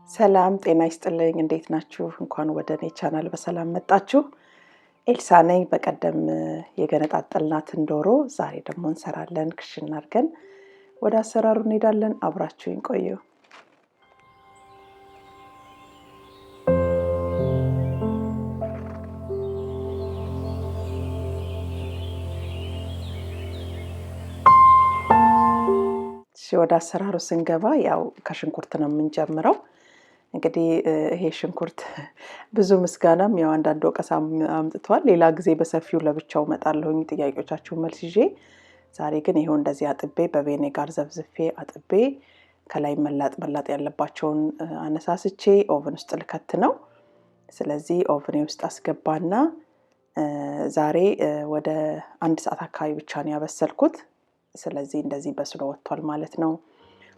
ሰላም ጤና ይስጥልኝ እንዴት ናችሁ እንኳን ወደኔ ቻናል በሰላም መጣችሁ ኤልሳ ነኝ በቀደም የገነጣጠልናትን ዶሮ ዛሬ ደግሞ እንሰራለን ክሽና አድርገን ወደ አሰራሩ እንሄዳለን አብራችሁኝ ቆዩ ወደ አሰራሩ ስንገባ ያው ከሽንኩርት ነው የምንጀምረው እንግዲህ ይሄ ሽንኩርት ብዙ ምስጋናም ያው አንዳንድ ወቀሳም አምጥቷል ሌላ ጊዜ በሰፊው ለብቻው መጣለሁኝ ጥያቄዎቻችሁ መልስ ይዤ ዛሬ ግን ይሄው እንደዚህ አጥቤ በቬኔጋር ዘብዝፌ አጥቤ ከላይ መላጥ ያለባቸውን አነሳስቼ ኦቨን ውስጥ ልከት ነው ስለዚህ ኦቨን ውስጥ አስገባና ዛሬ ወደ 1 ሰዓት አካባቢ ብቻ ነው ያበሰልኩት ስለዚህ እንደዚህ በስሎ ወጥቷል ማለት ነው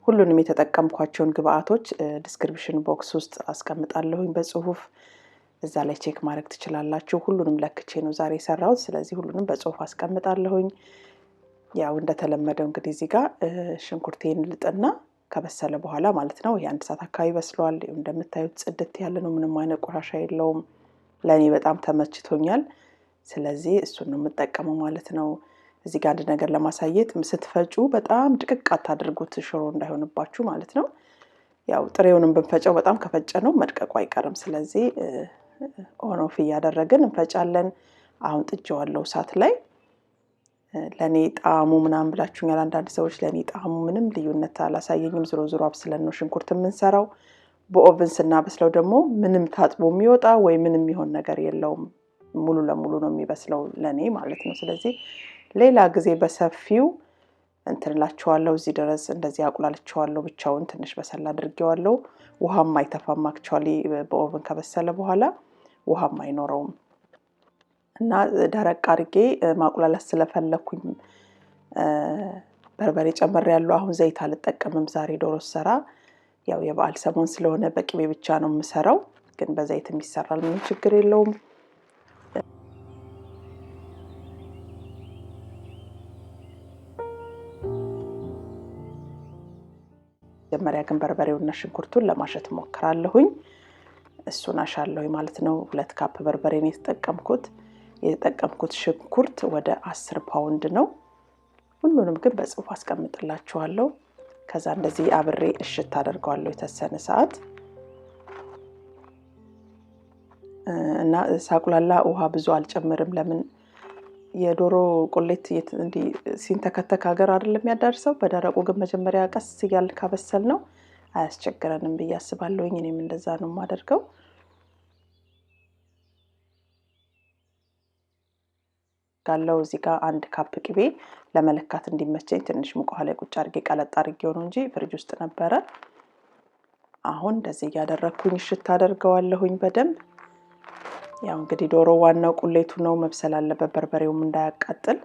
ሁሉንም የተጠቀምኳቸውን ግብአቶች ዲስክሪፕሽን ቦክስ ውስጥ አስቀምጣለሁኝ በጽሁፍ እዛ ላይ ቼክ ማድረግ ትችላላችሁ ሁሉንም ለክቼ ነው ዛሬ ሰራሁት ስለዚህ ሁሉንም በጽሁፍ አስቀምጣለሁኝ ያው እንደተለመደው እንግዲህ እዚህ ጋር ሽንኩርቴን ልጥና ከበሰለ በኋላ ማለት ነው የ1 ሰዓት አካባቢ በስሏል እንደምታዩት ጽድት ያለ ነው ምንም አይነት ቆሻሻ የለውም ለኔ በጣም ተመችቶኛል ስለዚህ እሱን ነው የምጠቀመው ማለት ነው እዚህ ጋር አንድ ነገር ለማሳየት ስትፈጩ በጣም ድቅቅ አታድርጉት ሽሮ እንዳይሆንባችሁ ማለት ነው ያው ጥሬውንም ብንፈጨው በጣም ከፈጨነው መድቀቁ አይቀርም ስለዚህ ኦን ኦፍ ያደረግን እንፈጫለን አሁን ጥጄዋለሁ እሳት ላይ ለኔ ጣዕሙ ምናምን ብላችሁኛል አንዳንድ ሰዎች ለኔ ጣዕሙ ምንም ልዩነት አላሳየኝም ዝሮ አብስለን ነው ሽንኩርት የምንሰራው በኦቨን ስናበስለው ደግሞ ምንም ታጥቦ የሚወጣ ወይ ምንም ይሆን ነገር የለውም ሙሉ ለሙሉ ነው የሚበስለው ለኔ ማለት ነው ስለዚህ ሌላ ጊዜ በሰፊው እንትንላችኋለሁ እዚህ ድረስ እንደዚህ አቁላልቻለሁ ብቻውን ትንሽ በሰላ አድርጌዋለሁ ውሃም አይተፋም አክቹአሊ በኦቨን ከበሰለ በኋላ ውሃም አይኖረውም እና ደረቅ አድርጌ ማቁላላት ስለፈለኩኝ በርበሬ ጨምሬያለሁ አሁን ዘይት አልጠቀምም ዛሬ ዶሮ ሰራ ያው የበዓል ሰሞን ስለሆነ በቅቤ ብቻ ነው የምሰራው ግን በዘይት የሚሰራል ምንም ችግር የለውም መጀመሪያ ግን በርበሬውና ሽንኩርቱን ለማሸት ሞክራለሁኝ እሱን አሻለሁኝ ማለት ነው 2 ካፕ በርበሬ ነው የተጠቀምኩት ሽንኩርት ወደ 10 ፓውንድ ነው ሁሉንም ግን በጽሁፍ አስቀምጥላችኋለሁ ከዛ እንደዚህ አብሬ እሽት አደርጋለሁ የተሰነ ሰዓት እና ሳቁላላ ውሃ ብዙ አልጨምርም ለምን የዶሮ ቁሌት እንዲ ሲንተከተክ ሀገር አይደለም ያዳርሰው በደረቁ ግን መጀመሪያ ቀስ ይያል ካበሰል ነው አያስቸግረንም በያስባለሁኝ እኔም እንደዛ ነው ማደርገው ጋለው እዚህ ጋር 1 ካፕ ቅቤ ለመለካት እንዲመቸኝ ትንሽ ሙቅ ውሃ ላይ ቁጭ አድርጌ ቀለጥ አድርጌው ነው እንጂ ፍሪጅ ውስጥ ነበረ አሁን እንደዚህ ያደረኩኝ ሽታ አደርገዋለሁኝ በደንብ ያው እንግዲህ ዶሮ ዋናው ቁሌቱ ነው መብሰል አለበት በርበሬውም እንዳያቃጥል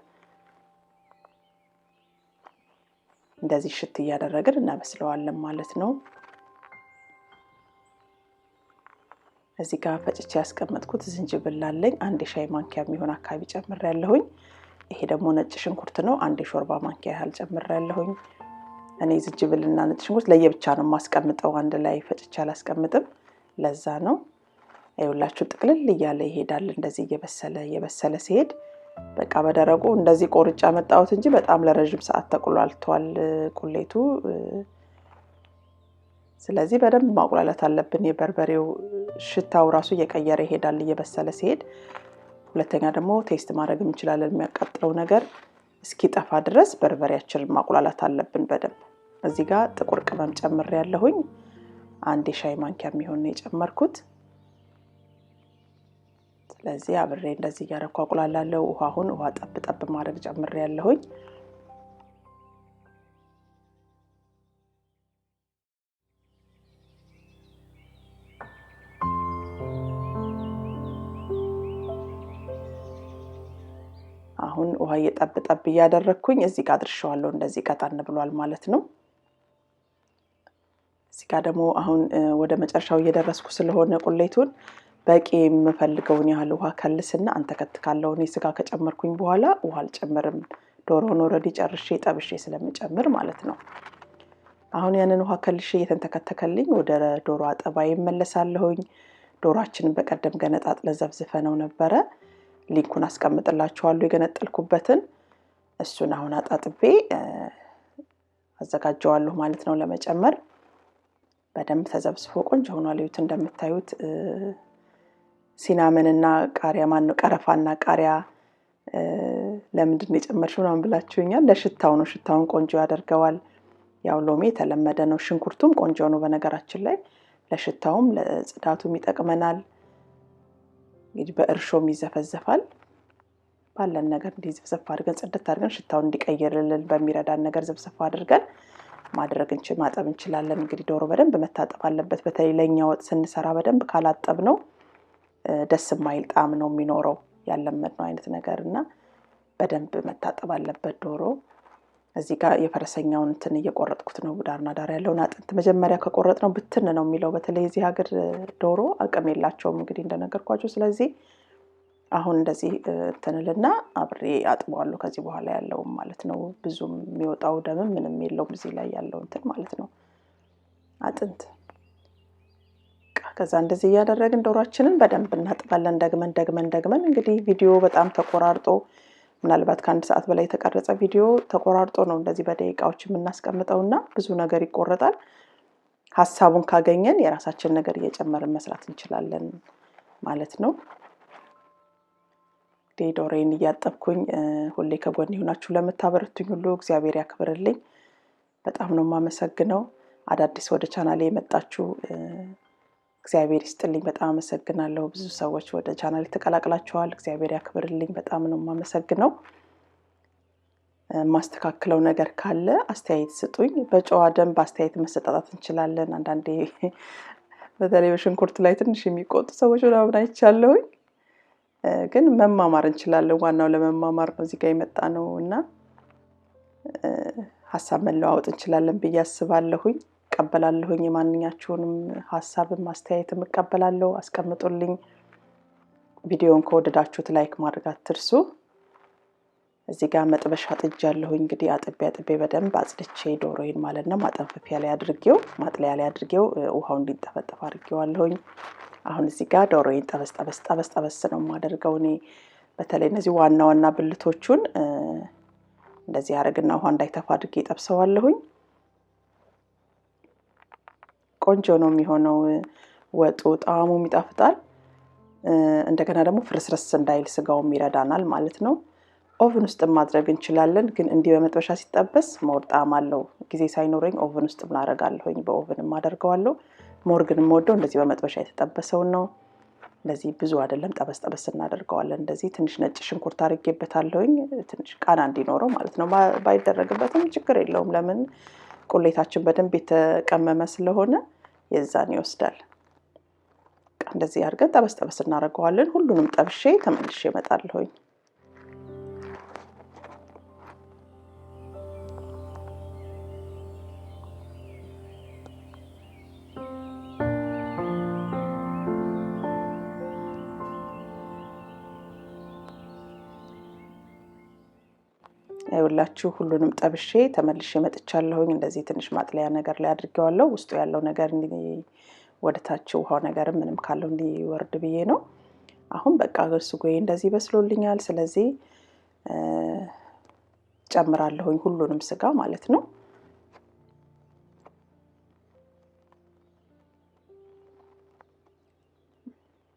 እንደዚህ ሽት ያደረግን እናበስለዋለን ማለት ነው እዚህ ጋር ፈጭቼ ያስቀመጥኩት ጅንጅብል አለኝ 1 ሻይ ማንኪያ የሚሆን አካባቢ ጨምሬያለሁኝ ይሄ ደግሞ ነጭ ሽንኩርት ነው 1 ሾርባ ማንኪያ ያህል ጨምሬያለሁኝ እኔ ጅንጅብልና ነጭ ሽንኩርት ለየብቻ ነው ማስቀምጠው አንድ ላይ ፈጭቼ አላስቀምጥም ለዛ ነው አይውላችሁ ጥቅልል ይያለ ይሄዳል እንደዚህ እየበሰለ ሲሄድ በቃ በደረቁ እንደዚህ ቆርጫ መጣውት እንጂ በጣም ለረጅም ሰዓት ተቆላልቷል ቁሌቱ ስለዚህ በደንብ ማቁላላት አለብን የበርበሬው ሽታው ራሱ እየቀየረ ይሄዳል እየበሰለ ሲሄድ ሁለተኛ ደግሞ ቴስት ማድረግ እንችላለን የሚያቃጥለው ነገር እስኪጠፋ ድረስ በርበሬያችንን ማቁላላት አለብን በደንብ እዚህ ጋር ጥቁር ቅመም ጨምሬያለሁኝ 1 ሻይ ማንኪያ የሚሆን ነው የጨመርኩት ስለዚህ አብሬ እንደዚህ ያረኩ አቁላላለሁ ውሃውን ውሃ ጠብ ማድረግ ጨምሬያለሁኝ አሁን ውሃ እየጠብ ያደረኩኝ እዚህ ጋር አድርሻለሁ እንደዚህ ቀጣን ብሏል ማለት ነው እዚህ ጋር ደግሞ አሁን ወደ መጨረሻው እየደረስኩ ስለሆነ ቁሌቱን በቂ የምፈልገውን ያህል ውሃ ከልስና አንተከትካለሁ እኔ ስጋ ከጨመርኩኝ በኋላ ውሃ አልጨምርም ዶሮውን ኦሬዲ ጨርሼ ጠብሼ ስለምጨምር ማለት ነው አሁን ያንን ውሃ ከልሼ እየተንተከተከልኝ ወደ ዶሮ አጠባ ይመለሳለሁኝ። ዶሮአችንን በቀደም ገነጣጥለን ዘፍዝፈነው ነበረ። ሊንኩን አስቀምጥላችኋለሁ የገነጠልኩበትን። እሱን አሁን አጣጥቤ አዘጋጀዋለሁ ማለት ነው ለመጨመር። በደንብ ተዘብስፎ ቆንጆ ሆኗል። እዩት እንደምታዩት ሲናመንና ቃሪያ ማነው ቀረፋና ቃሪያ ለምንድን ነው የጨመርሽው ነው ብላችሁኛል። ለሽታው ነው። ሽታውን ቆንጆ ያደርገዋል። ያው ሎሚ የተለመደ ነው። ሽንኩርቱም ቆንጆ ነው በነገራችን ላይ ለሽታውም ለጽዳቱም ይጠቅመናል። እንግዲህ በእርሾም ይዘፈዘፋል። ባለን ነገር እንዲዘፈዘፍ አድርገን ጽድት አድርገን ሽታውን እንዲቀየርልን በሚረዳን ነገር ዘፍዘፍ አድርገን ማጠብ እንችላለን። እንግዲህ ዶሮ በደንብ መታጠብ አለበት። በተለይ ለኛ ወጥ ስንሰራ በደንብ ካላጠብ ነው ደስ የማይል ጣዕም ነው የሚኖረው ያለመድነው አይነት ነገርና በደንብ መታጠብ አለበት ዶሮ። እዚህ ጋር የፈረሰኛውን እንትን እየቆረጥኩት ነው። ዳርና ዳር ያለውን አጥንት መጀመሪያ ከቆረጥነው ብትን ነው የሚለው። በተለይ እዚህ ሀገር ዶሮ አቅም የላቸውም እንግዲህ እንደነገርኳችሁ። ስለዚህ አሁን እንደዚህ እንትንልና አብሬ አጥበዋለሁ ከዚህ በኋላ ያለው ማለት ነው። ብዙም የሚወጣው ደም ምንም የለውም እዚህ ላይ ያለው እንትን ማለት ነው አጥንት። ከዛ እንደዚህ ያደረግን ዶሮአችንን በደንብ እናጥባለን ደግመን። እንግዲህ ቪዲዮ በጣም ተቆራርጦ ምናልባት ከአንድ ሰዓት በላይ የተቀረጸ ቪዲዮ ተቆራርጦ ነው እንደዚህ በደቂቃዎች የምናስቀምጠውና ብዙ ነገር ይቆረጣል። ሐሳቡን ካገኘን የራሳችን ነገር እየጨመርን መስራት እንችላለን ማለት ነው። ዶሮዬን እያጠብኩኝ ሁሌ ከጎን ይሁናችሁ ለምታበረቱኝ ሁሉ እግዚአብሔር ያክብርልኝ። በጣም ነው የማመሰግነው። አዳዲስ ወደ ቻናሌ የመጣችሁ እግዚአብሔር ይስጥልኝ። በጣም አመሰግናለሁ። ብዙ ሰዎች ወደ ቻናሌ ተቀላቅላችኋል። እግዚአብሔር ያክብርልኝ። በጣም ነው የማመሰግነው። ማስተካከለው ነገር ካለ አስተያየት ስጡኝ። በጨዋ ደንብ አስተያየት መሰጣጣት እንችላለን። አንዳንዴ በተለይ በሽንኩርት ላይ ትንሽ የሚቆጡ ሰዎች ምናምን አይቻለሁኝ። ግን መማማር እንችላለን። ዋናው ለመማማር ነው እዚህ ጋር የመጣነውና ሐሳብ መለዋወጥ እንችላለን ብዬ አስባለሁኝ። እቀበላለሁኝ የማንኛችሁንም ሐሳብም አስተያየትም እቀበላለሁ። አስቀምጡልኝ። ቪዲዮውን ከወደዳችሁት ላይክ ማድረግ አትርሱ። እዚህ ጋር መጥበሻ ጥጃለሁኝ። እንግዲህ አጥቤ በደንብ አጽድቼ ዶሮዬን ማለት ነው ማጥለያ ላይ አድርጌው ውሃው እንዲጠፈጠፍ አድርጌዋለሁኝ። አሁን እዚህ ጋር ዶሮዬን ጠበስ ነው የማደርገው እኔ። በተለይ እነዚህ ዋና ብልቶቹን እንደዚህ አረግና ውሃ እንዳይተፋ አድርጌ ጠብሰዋለሁኝ። ቆንጆ ነው የሚሆነው ወጡ። ጣዕሙም ይጣፍጣል። እንደገና ደግሞ ፍርስርስ እንዳይል ስጋውም ይረዳናል ማለት ነው። ኦቨን ውስጥ ማድረግ እንችላለን። ግን እንዲህ በመጥበሻ ሲጠበስ ሞር ጣዕም አለው። ጊዜ ሳይኖረኝ ኦቨን ውስጥ ማድረጋለሁኝ። በኦቨንም አደርገዋለሁ። ሞር ግን የምወደው እንደዚህ በመጥበሻ የተጠበሰው ነው። እንደዚህ ብዙ አይደለም ጠበስ እናደርገዋለን። እንደዚህ ትንሽ ነጭ ሽንኩርት አድርጌበታለሁኝ ትንሽ ቃና እንዲኖረው ማለት ነው። ባይደረግበትም ችግር የለውም። ለምን ቁሌታችን በደንብ የተቀመመ ስለሆነ የዛን ይወስዳል። እንደዚህ አድርገን ጠበስ እናደርገዋለን። ሁሉንም ጠብሼ ተመልሼ እመጣለሁኝ። አይውላችሁ ሁሉንም ጠብሼ ተመልሼ መጥቻለሁኝ። እንደዚህ ትንሽ ማጥለያ ነገር ላይ አድርጌዋለሁ። ውስጡ ያለው ነገር ወደታች ውሃው ነገር ምንም ካለው እንዲወርድ ብዬ ነው። አሁን በቃ ስጎዬ እንደዚህ በስሎልኛል። ስለዚህ ጨምራለሁኝ ሁሉንም ስጋ ማለት ነው።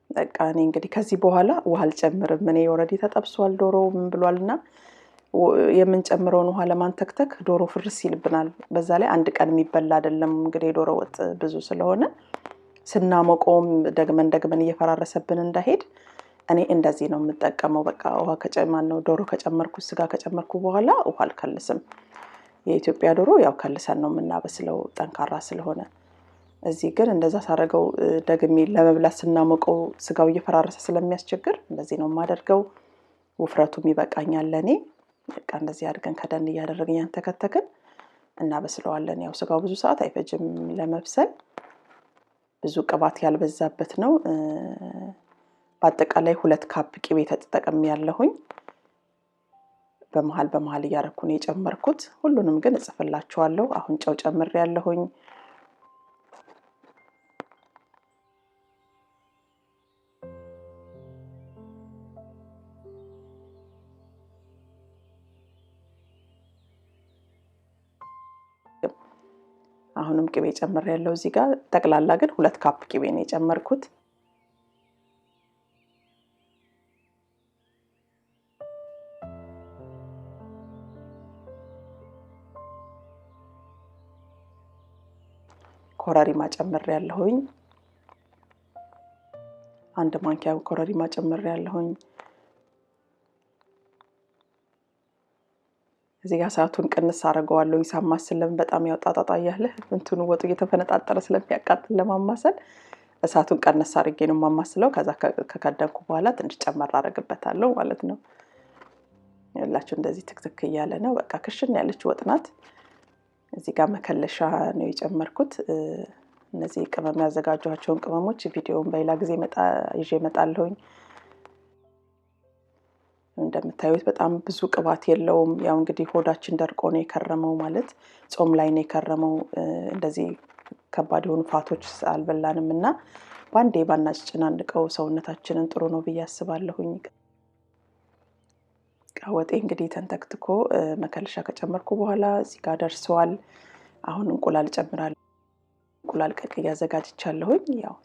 በቃ እኔ እንግዲህ ከዚህ በኋላ ውሃ አልጨምርም። እኔ ኦሬዲ ተጠብሷል ዶሮ ምን ብሏልና የምንጨምረውን ውሃ ለማንተክተክ ዶሮ ፍርስ ይልብናል። በዛ ላይ አንድ ቀን የሚበላ አይደለም እንግዲህ ዶሮ ወጥ ብዙ ስለሆነ ስናሞቀውም ደግመን እየፈራረሰብን እንዳይሄድ እኔ እንደዚህ ነው የምጠቀመው። በቃ ውሃ ከጨማነው ዶሮ ከጨመርኩ ስጋ ከጨመርኩ በኋላ ውሃ አልከልስም። የኢትዮጵያ ዶሮ ያው ከልሰን ነው የምናበስለው ጠንካራ ስለሆነ። እዚህ ግን እንደዛ ሳረገው ደግሜ ለመብላት ስናሞቀው ስጋው እየፈራረሰ ስለሚያስቸግር እንደዚህ ነው የማደርገው። ውፍረቱም ይበቃኛል ለኔ። በቃ እንደዚህ አድርገን ከደን እያደረግን ያንተከተክን እናበስለዋለን። ያው ስጋው ብዙ ሰዓት አይፈጅም ለመብሰል። ብዙ ቅባት ያልበዛበት ነው። በአጠቃላይ 2 ካፕ ቅቤ ተጠቅሜያለሁኝ። በመሃል እያረኩ ነው የጨመርኩት ሁሉንም ግን እጽፍላችኋለሁ አሁን ጨው ጨምሬያለሁኝ አሁንም ቅቤ ጨምሬያለሁ እዚህ ጋር ጠቅላላ ግን 2 ካፕ ቅቤ ነው የጨመርኩት ኮረሪማ ጨምሬያለሁኝ 1 ማንኪያ ኮረሪማ ጨምሬያለሁኝ እዚህ ጋር ሰዓቱን ቀንስ አረጋዋለሁ ይሳማስልም በጣም ያውጣጣጣ ያለ እንትኑ ወጡ እየተፈነጣጠረ ስለሚያቃጥል ለማማሰል እሳቱን ቀንስ አርጌ ነው ማማስለው ከዛ ከከደንኩ በኋላ ትንሽ ጨመር አረግበታለሁ ማለት ነው ያላችሁ እንደዚህ ትክትክ ያለ ነው በቃ ክሽን ያለች ወጥናት እዚህ ጋር መከለሻ ነው የጨመርኩት እነዚህ ቅመም ያዘጋጇቸውን ቅመሞች ቪዲዮውን በሌላ ጊዜ ይዤ እመጣለሁኝ እንደምታዩት በጣም ብዙ ቅባት የለውም ያው እንግዲህ ሆዳችን ደርቆ ነው የከረመው ማለት ጾም ላይ ነው የከረመው እንደዚህ ከባድ የሆኑ ፋቶች አልበላንምና ባንዴ ባናስጨናንቀው ሰውነታችንን ጥሩ ነው በያስባለሁኝ ወጤ እንግዲህ ተንተክትኮ መከለሻ ከጨመርኩ በኋላ እዚህ ጋር ደርሷል አሁን እንቁላል ጨምራለሁ እንቁላል ቀቅዬ አዘጋጅቻለሁኝ ያው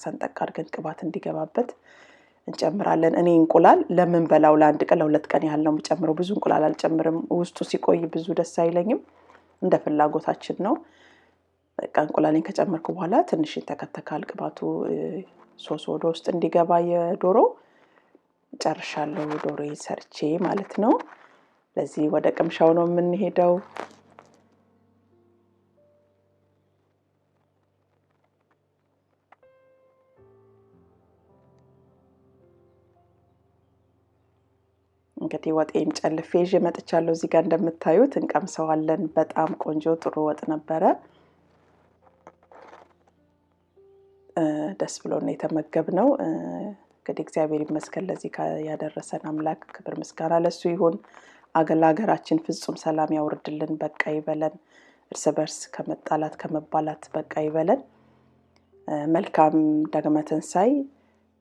ሰንጠቅ አድርገን ቅባት እንዲገባበት እንጨምራለን እኔ እንቁላል ለምን በላው ለአንድ ቀን ለሁለት ቀን ያህል ነው የምጨምረው ብዙ እንቁላል አልጨምርም ውስጡ ሲቆይ ብዙ ደስ አይለኝም እንደ ፍላጎታችን ነው በቃ እንቁላልን ከጨመርኩ በኋላ ትንሽ ተከተካል ቅባቱ ሶስ ወደ ውስጥ እንዲገባ የዶሮ ጨርሻለሁ ዶሮዬ ሰርቼ ማለት ነው ለዚህ ወደ ቅምሻው ነው የምንሄደው እንግዲህ ወጤን ጨልፌ ይዤ መጥቻለሁ እዚህ ጋር እንደምታዩት እንቀምሰዋለን በጣም ቆንጆ ጥሩ ወጥ ነበረ ደስ ብሎን የተመገብነው እንግዲህ እግዚአብሔር ይመስገን ለዚህ ያደረሰን አምላክ ክብር ምስጋና ለሱ ይሁን አገላገራችን ፍጹም ሰላም ያወርድልን በቃ ይበለን እርስ በርስ ከመጣላት ከመባላት በቃ ይበለን መልካም ዳግመትን ሳይ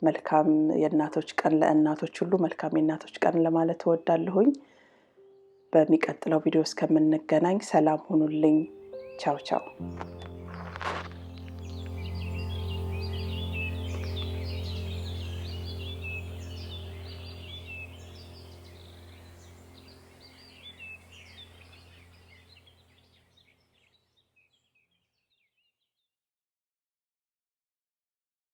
መልካም የእናቶች ቀን ለእናቶች ሁሉ መልካም የእናቶች ቀን ለማለት እወዳለሁኝ በሚቀጥለው ቪዲዮ እስከምንገናኝ ሰላም ሁኑልኝ ቻው ቻው